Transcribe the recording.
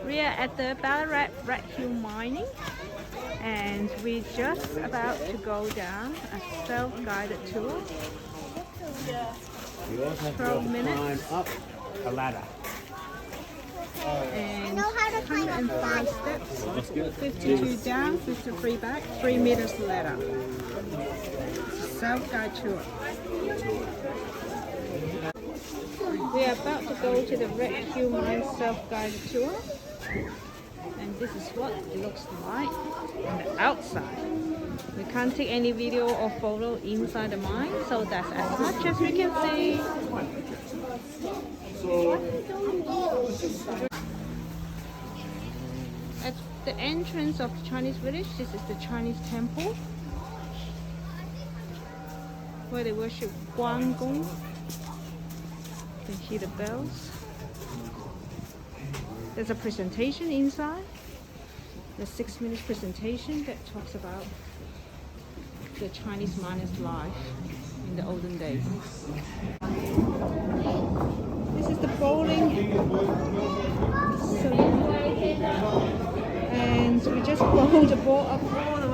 We are at the Ballarat Red Hill Mining and we're just about to go down a self-guided tour. You also have 12 to minutes. climb up a ladder. And 105 steps, 52 down, 53 back, 3 meters ladder. Self-guided tour. We are about to go to the Red Hill Mine self-guided tour. And this is what it looks like on the outside. We can't take any video or photo inside the mine, so that's as much as we can see. At the entrance of the Chinese village, this is the Chinese temple where they worship Guan Gong. You can hear the bells. There's a presentation inside, the 6-minute presentation that talks about the Chinese miners' life in the olden days. This is the bowling saloon, and we just bowled the ball up all the